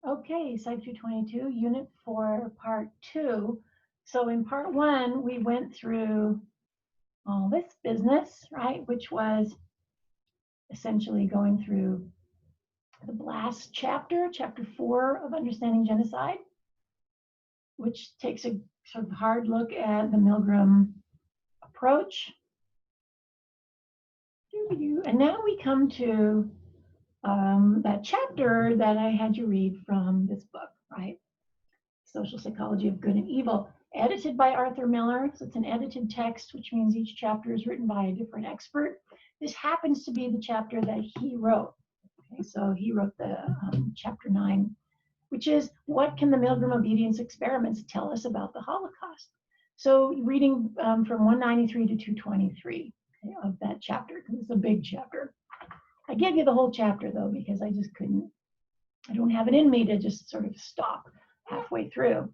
Okay, Psych 222, Unit 4, Part 2. So in Part 1, we went through all this business, right, which was essentially going through the last chapter, Chapter 4 of Understanding Genocide, which takes a sort of hard look at the Milgram approach. And now we come to that chapter that I had you read from this book, right? Social Psychology of Good and Evil, edited by Arthur Miller. So it's an edited text, which means each chapter is written by a different expert. This happens to be the chapter that he wrote. Okay, so he wrote the chapter 9, which is what can the Milgram obedience experiments tell us about the Holocaust? So reading from 193 to 223 of that chapter, because it's a big chapter. I gave you the whole chapter though, because I just couldn't, I don't have it in me to just sort of stop halfway through,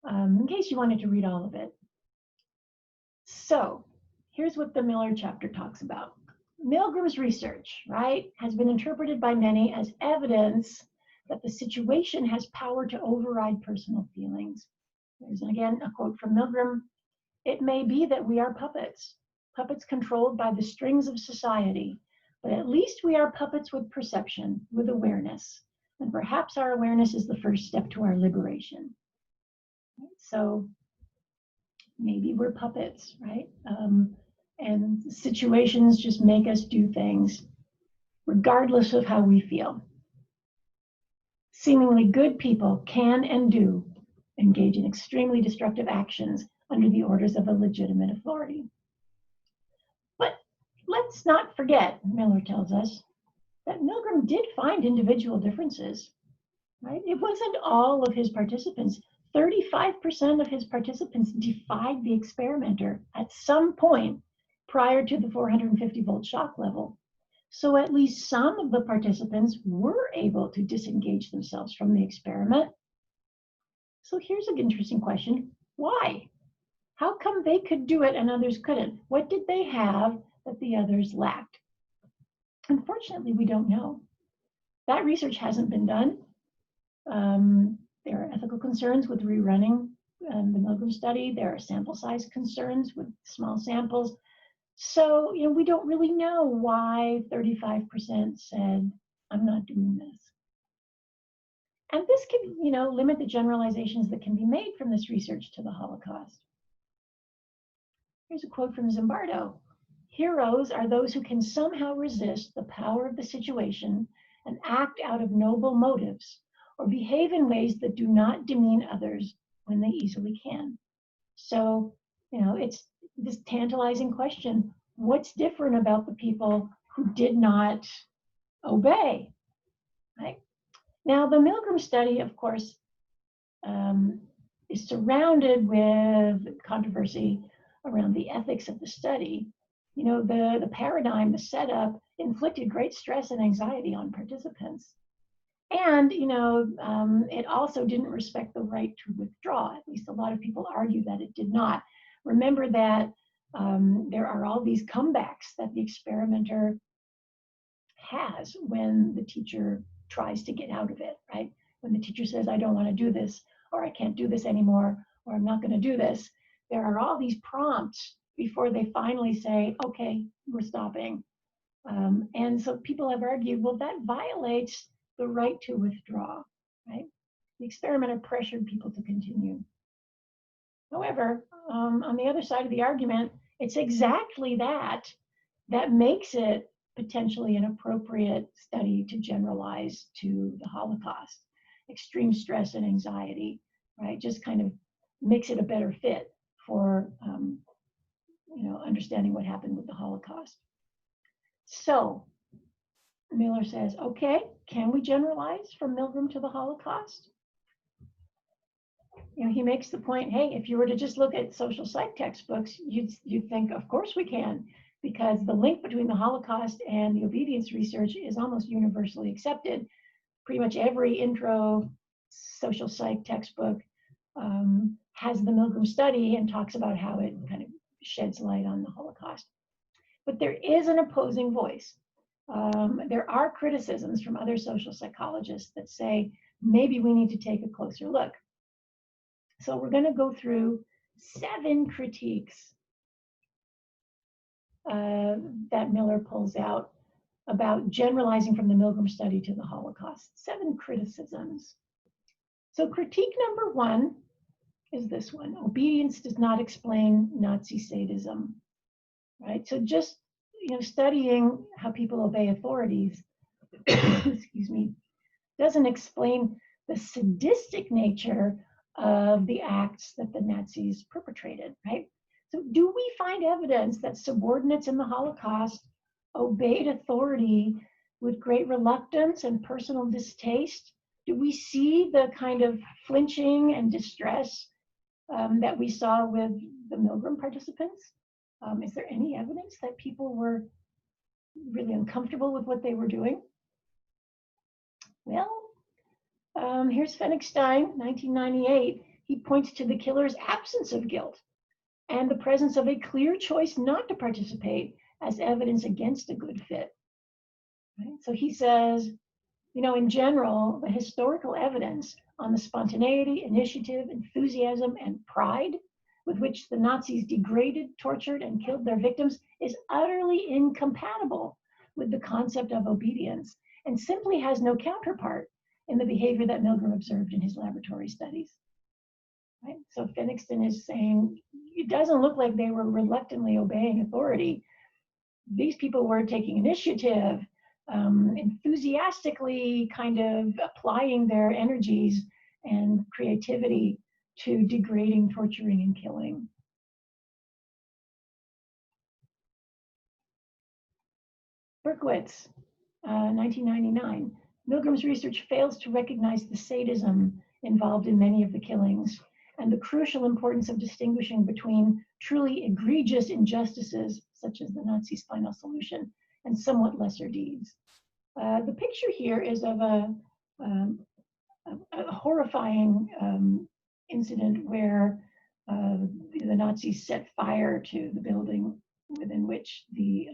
in case you wanted to read all of it. So here's what the Miller chapter talks about. Milgram's research, right, has been interpreted by many as evidence that the situation has power to override personal feelings. There's again a quote from Milgram. It may be that we are puppets, puppets controlled by the strings of society, but at least we are puppets with perception, with awareness. And perhaps our awareness is the first step to our liberation. So maybe we're puppets, right? And situations just make us do things regardless of how we feel. Seemingly good people can and do engage in extremely destructive actions under the orders of a legitimate authority. But let's not forget, Miller tells us, that Milgram did find individual differences, right? It wasn't all of his participants. 35% of his participants defied the experimenter at some point prior to the 450 volt shock level. So at least some of the participants were able to disengage themselves from the experiment. So here's an interesting question. Why? How come they could do it and others couldn't? What did they have that the others lacked? Unfortunately, we don't know. That research hasn't been done. There are ethical concerns with rerunning the Milgram study. There are sample size concerns with small samples. So, we don't really know why 35% said, I'm not doing this. And this can, limit the generalizations that can be made from this research to the Holocaust. Here's a quote from Zimbardo. Heroes are those who can somehow resist the power of the situation and act out of noble motives, or behave in ways that do not demean others when they easily can. So, it's this tantalizing question. What's different about the people who did not obey, right? Now, the Milgram study, of course, is surrounded with controversy around the ethics of the study. The paradigm, the setup, inflicted great stress and anxiety on participants. And, it also didn't respect the right to withdraw. At least a lot of people argue that it did not. Remember that there are all these comebacks that the experimenter has when the teacher tries to get out of it, right? When the teacher says, I don't want to do this, or I can't do this anymore, or I'm not going to do this, there are all these prompts before they finally say, okay, we're stopping. And so people have argued, well, that violates the right to withdraw, right? The experimenter pressured people to continue. However, on the other side of the argument, it's exactly that makes it potentially an appropriate study to generalize to the Holocaust. Extreme stress and anxiety, right? Just kind of makes it a better fit for understanding what happened with the Holocaust. So Miller says, okay, can we generalize from Milgram to the Holocaust? He makes the point, hey, if you were to just look at social psych textbooks, you'd think, of course we can, because the link between the Holocaust and the obedience research is almost universally accepted. Pretty much every intro social psych textbook has the Milgram study and talks about how it kind of sheds light on the Holocaust. But there is an opposing voice. There are criticisms from other social psychologists that say maybe we need to take a closer look. So we're going to go through 7 critiques that Miller pulls out about generalizing from the Milgram study to the Holocaust. 7 criticisms. So critique number 1 is this one: obedience does not explain Nazi sadism. Right? So just studying how people obey authorities, excuse me, doesn't explain the sadistic nature of the acts that the Nazis perpetrated, right? So do we find evidence that subordinates in the Holocaust obeyed authority with great reluctance and personal distaste? Do we see the kind of flinching and distress that we saw with the Milgram participants? Is there any evidence that people were really uncomfortable with what they were doing? Well, here's Fennickstein, 1998. He points to the killer's absence of guilt and the presence of a clear choice not to participate as evidence against a good fit. Right? So he says, in general, the historical evidence on the spontaneity, initiative, enthusiasm, and pride with which the Nazis degraded, tortured, and killed their victims is utterly incompatible with the concept of obedience and simply has no counterpart in the behavior that Milgram observed in his laboratory studies. Right? So Fennickstein is saying it doesn't look like they were reluctantly obeying authority. These people were taking initiative, enthusiastically kind of applying their energies and creativity to degrading, torturing, and killing. Berkowitz, 1999. Milgram's research fails to recognize the sadism involved in many of the killings and the crucial importance of distinguishing between truly egregious injustices, such as the Nazi final solution, and somewhat lesser deeds. The picture here is of a horrifying incident where the Nazis set fire to the building within which the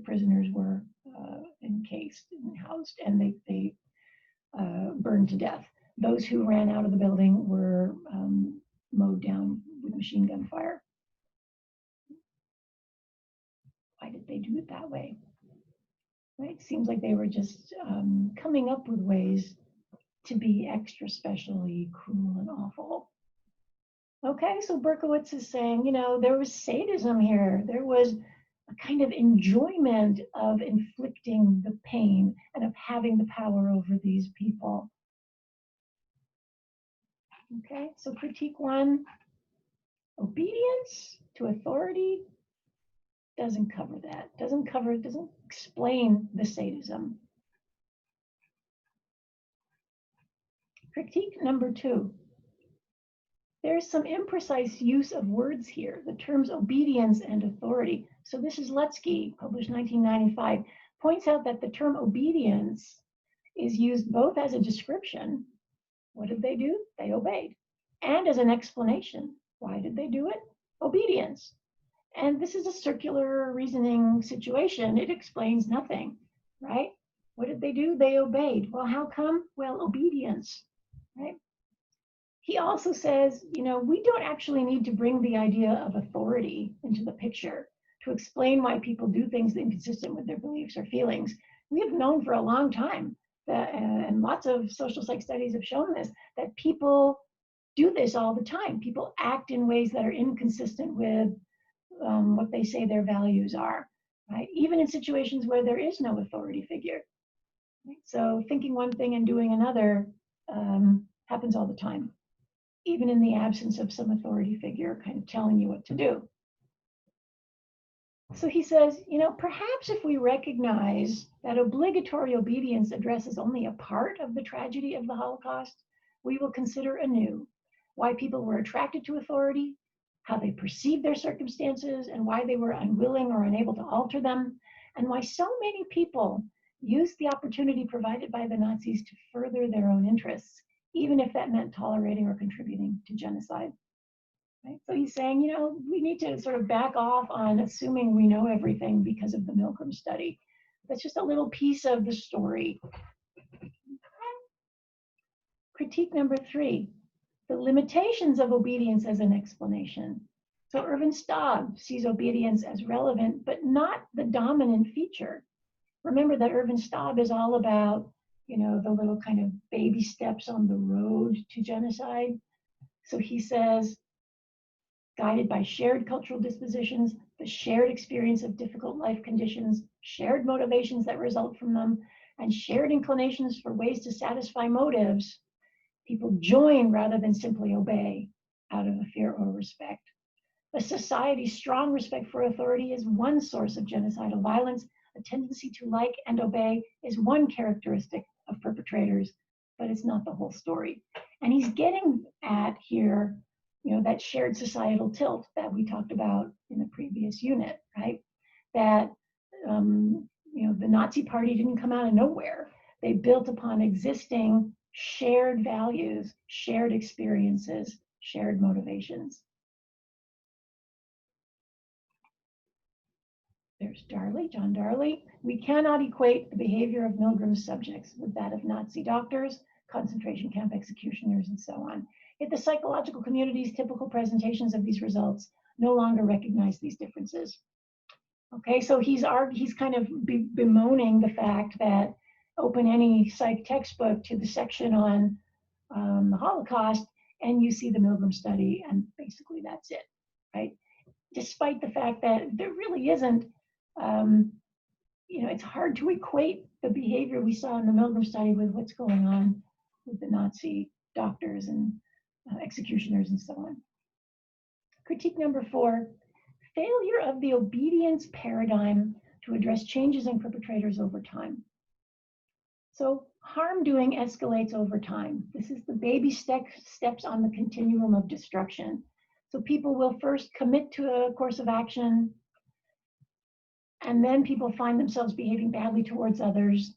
prisoners were encased and housed, and they burned to death. Those who ran out of the building were mowed down with machine gun fire. Why did they do it that way? Right? Seems like they were just coming up with ways to be extra specially cruel and awful. Okay, so Berkowitz is saying, there was sadism here. There was a kind of enjoyment of inflicting the pain and of having the power over these people. Okay, so critique 1, obedience to authority doesn't cover that, doesn't explain the sadism. Critique number 2. There's some imprecise use of words here, the terms obedience and authority. So this is Lutsky, published 1995, points out that the term obedience is used both as a description, what did they do? They obeyed, and as an explanation, why did they do it? Obedience. And this is a circular reasoning situation. It explains nothing, right? What did they do? They obeyed. Well, how come? Well, obedience, right? He also says, we don't actually need to bring the idea of authority into the picture to explain why people do things inconsistent with their beliefs or feelings. We have known for a long time that, and lots of social psych studies have shown this, that people do this all the time. People act in ways that are inconsistent with what they say their values are, right? Even in situations where there is no authority figure. Right? So thinking one thing and doing another happens all the time, even in the absence of some authority figure kind of telling you what to do. So he says, perhaps if we recognize that obligatory obedience addresses only a part of the tragedy of the Holocaust, we will consider anew why people were attracted to authority, how they perceived their circumstances, and why they were unwilling or unable to alter them, and why so many people used the opportunity provided by the Nazis to further their own interests, even if that meant tolerating or contributing to genocide. Right? So he's saying, we need to sort of back off on assuming we know everything because of the Milgram study. That's just a little piece of the story. Critique number 3, the limitations of obedience as an explanation. So Irvin Staub sees obedience as relevant, but not the dominant feature. Remember that Irvin Staub is all about, the little kind of baby steps on the road to genocide. So he says, guided by shared cultural dispositions, the shared experience of difficult life conditions, shared motivations that result from them, and shared inclinations for ways to satisfy motives, people join rather than simply obey out of a fear or respect. A society's strong respect for authority is one source of genocidal violence. A tendency to like and obey is one characteristic of perpetrators, but it's not the whole story. And he's getting at here, that shared societal tilt that we talked about in the previous unit, right? That, the Nazi Party didn't come out of nowhere. They built upon existing shared values, shared experiences, shared motivations. There's Darley, John Darley. We cannot equate the behavior of Milgram's subjects with that of Nazi doctors, concentration camp executioners, and so on. Yet the psychological community's typical presentations of these results no longer recognize these differences. Okay, so he's kind of bemoaning the fact that open any psych textbook to the section on the Holocaust, and you see the Milgram study, and basically that's it, right? Despite the fact that there really isn't, it's hard to equate the behavior we saw in the Milgram study with what's going on with the Nazi doctors and executioners and so on. Critique number 4, failure of the obedience paradigm to address changes in perpetrators over time. So harm doing escalates over time. This is the baby steps on the continuum of destruction. So people will first commit to a course of action, and then people find themselves behaving badly towards others.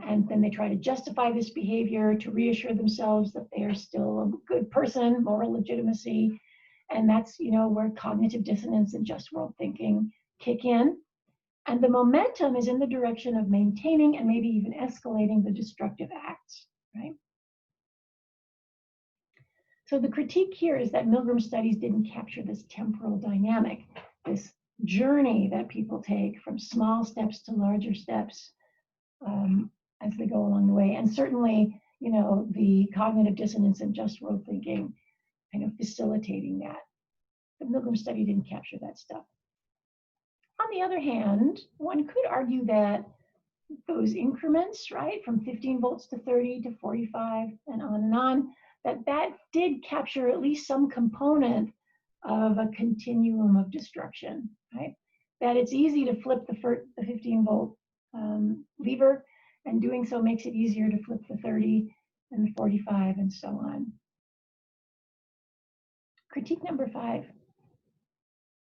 And then they try to justify this behavior to reassure themselves that they are still a good person, moral legitimacy. And that's, where cognitive dissonance and just world thinking kick in. And the momentum is in the direction of maintaining and maybe even escalating the destructive acts, right? So the critique here is that Milgram studies didn't capture this temporal dynamic, this journey that people take from small steps to larger steps as they go along the way. And certainly, the cognitive dissonance and just world thinking kind of facilitating that. The Milgram study didn't capture that stuff. On the other hand, one could argue that those increments, right, from 15 volts to 30 to 45 and on, that did capture at least some component of a continuum of destruction, right? That it's easy to flip the 15 volt lever, and doing so makes it easier to flip the 30 and the 45 and so on. Critique number 5.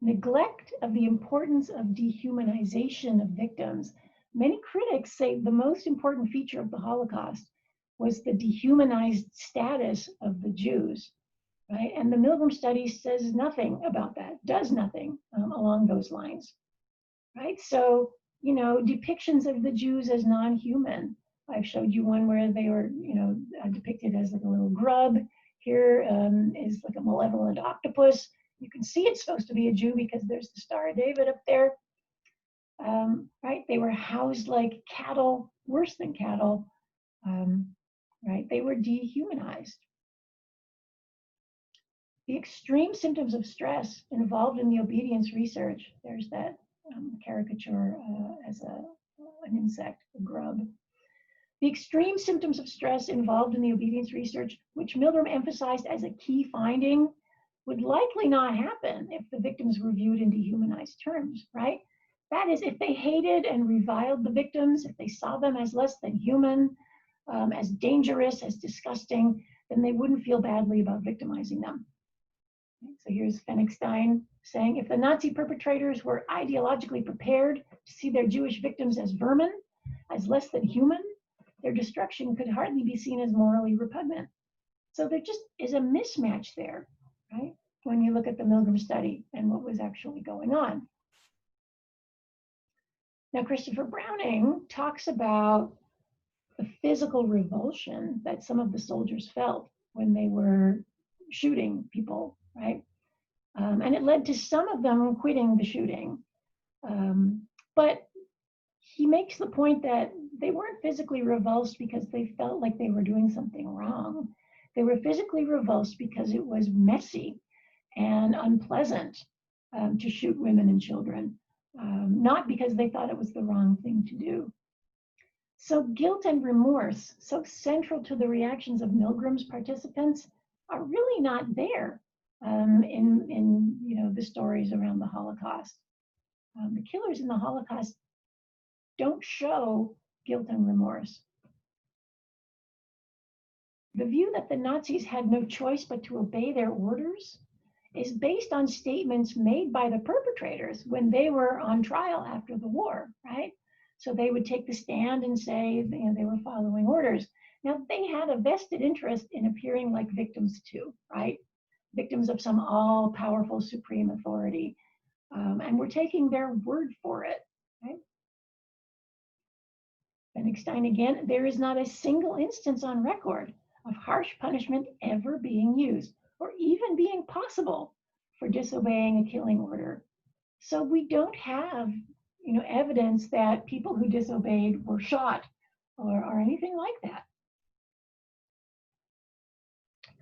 Neglect of the importance of dehumanization of victims. Many critics say the most important feature of the Holocaust was the dehumanized status of the Jews, right? And the Milgram study says nothing about that, does nothing along those lines, right? So, depictions of the Jews as non-human. I've showed you one where they were, depicted as like a little grub. Here is like a malevolent octopus. You can see it's supposed to be a Jew because there's the Star of David up there, right? They were housed like cattle, worse than cattle, right? They were dehumanized. The extreme symptoms of stress involved in the obedience research, there's that caricature as an insect, a grub. The extreme symptoms of stress involved in the obedience research, which Milgram emphasized as a key finding, would likely not happen if the victims were viewed in dehumanized terms, right? That is, if they hated and reviled the victims, if they saw them as less than human, as dangerous, as disgusting, then they wouldn't feel badly about victimizing them. So here's Fenigstein saying, if the Nazi perpetrators were ideologically prepared to see their Jewish victims as vermin, as less than human, their destruction could hardly be seen as morally repugnant. So there just is a mismatch there, right? When you look at the Milgram study and what was actually going on. Now, Christopher Browning talks about the physical revulsion that some of the soldiers felt when they were shooting people, right? And it led to some of them quitting the shooting. But he makes the point that they weren't physically revulsed because they felt like they were doing something wrong. They were physically revulsed because it was messy and unpleasant to shoot women and children, not because they thought it was the wrong thing to do. So guilt and remorse, so central to the reactions of Milgram's participants, are really not there in the stories around the Holocaust. The killers in the Holocaust don't show guilt and remorse. The view that the Nazis had no choice but to obey their orders is based on statements made by the perpetrators when they were on trial after the war, right? So they would take the stand and say they were following orders. Now, they had a vested interest in appearing like victims too, right? Victims of some all-powerful supreme authority. And we're taking their word for it, right? Bennigstein again, there is not a single instance on record of harsh punishment ever being used or even being possible for disobeying a killing order. So we don't have evidence that people who disobeyed were shot or anything like that.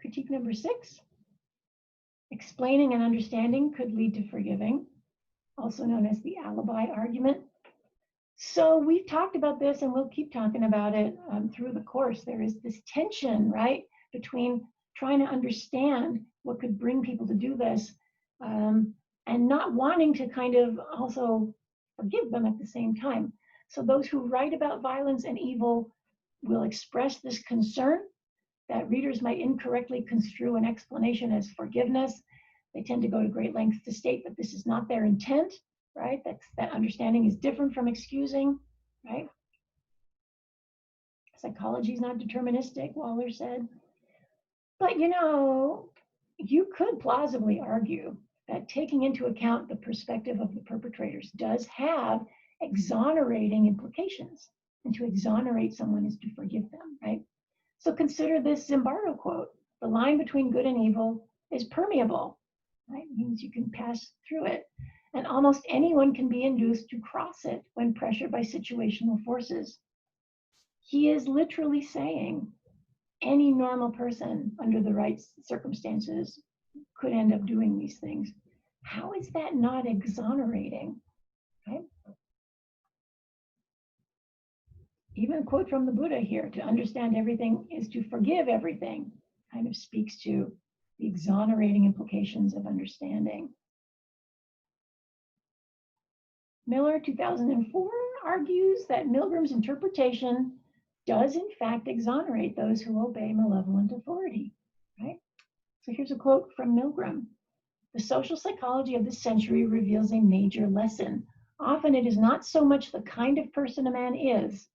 Critique number 6. Explaining and understanding could lead to forgiving, also known as the alibi argument. So we've talked about this and we'll keep talking about it through the course. There is this tension, right, between trying to understand what could bring people to do this and not wanting to kind of also forgive them at the same time. So those who write about violence and evil will express this concern that readers might incorrectly construe an explanation as forgiveness. They tend to go to great lengths to state that this is not their intent, right? That understanding is different from excusing, right? Psychology is not deterministic, Waller said. But you could plausibly argue that taking into account the perspective of the perpetrators does have exonerating implications. And to exonerate someone is to forgive them, right? So consider this Zimbardo quote: the line between good and evil is permeable, right? It means you can pass through it. And almost anyone can be induced to cross it when pressured by situational forces. He is literally saying any normal person under the right circumstances could end up doing these things. How is that not exonerating, right? Even a quote from the Buddha here: to understand everything is to forgive everything, kind of speaks to the exonerating implications of understanding. Miller, 2004, argues that Milgram's interpretation does in fact exonerate those who obey malevolent authority, right? So here's a quote from Milgram: the social psychology of this century reveals a major lesson. Often it is not so much the kind of person a man is,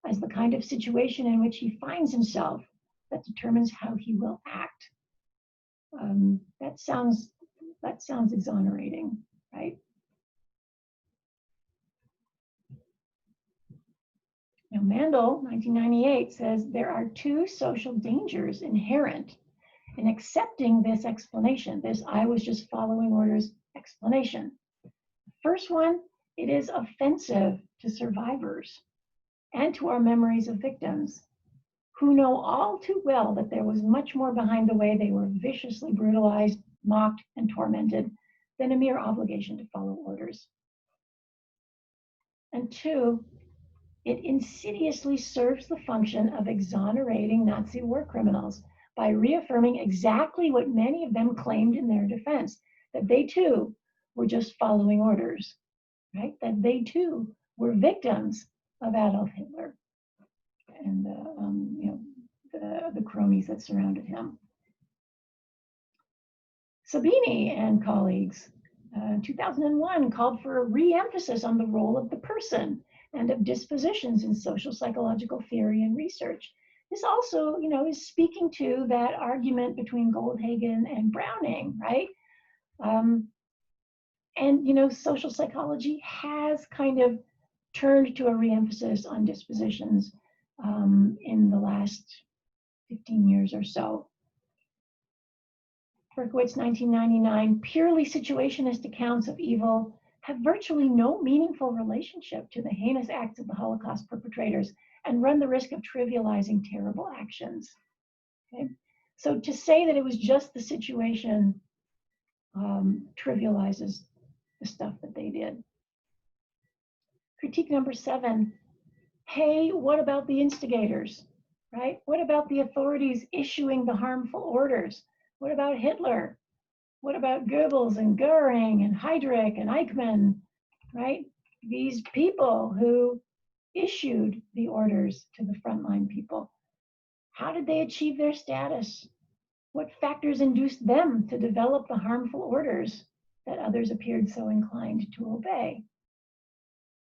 as the kind of situation in which he finds himself that determines how he will act. That sounds exonerating, right? Now, Mandel, 1998, says there are 2 social dangers inherent in accepting this explanation, this "I was just following orders" explanation. The first one, it is offensive to survivors and to our memories of victims, who know all too well that there was much more behind the way they were viciously brutalized, mocked, and tormented than a mere obligation to follow orders. And 2, it insidiously serves the function of exonerating Nazi war criminals by reaffirming exactly what many of them claimed in their defense, that they too were just following orders, right? That they too were victims of Adolf Hitler and the cronies that surrounded him. Sabini and colleagues, 2001, called for a re-emphasis on the role of the person and of dispositions in social psychological theory and research. This also, is speaking to that argument between Goldhagen and Browning, right? And social psychology has kind of turned to a re-emphasis on dispositions in the last 15 years or so. Berkowitz, 1999, purely situationist accounts of evil have virtually no meaningful relationship to the heinous acts of the Holocaust perpetrators and run the risk of trivializing terrible actions. Okay? So to say that it was just the situation trivializes the stuff that they did. Critique number 7, hey, what about the instigators, right? What about the authorities issuing the harmful orders? What about Hitler? What about Goebbels and Goering and Heydrich and Eichmann, right? These people who issued the orders to the frontline people. How did they achieve their status? What factors induced them to develop the harmful orders that others appeared so inclined to obey?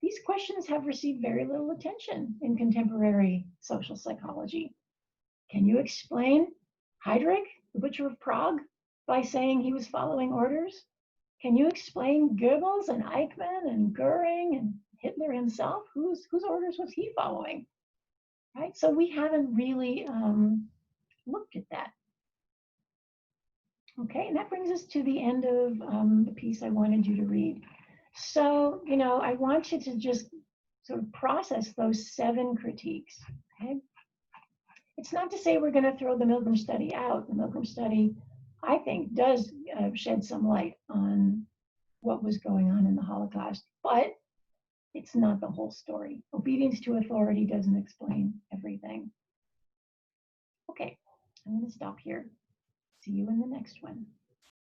These questions have received very little attention in contemporary social psychology. Can you explain Heydrich, the butcher of Prague, by saying he was following orders? Can you explain Goebbels and Eichmann and Goering and Hitler himself? Whose orders was he following? Right? So we haven't really looked at that. Okay, and that brings us to the end of the piece I wanted you to read. So, I want you to just sort of process those 7 critiques. Okay? It's not to say we're going to throw the Milgram study out. The Milgram study, I think, does shed some light on what was going on in the Holocaust, but it's not the whole story. Obedience to authority doesn't explain everything. Okay, I'm going to stop here. See you in the next one.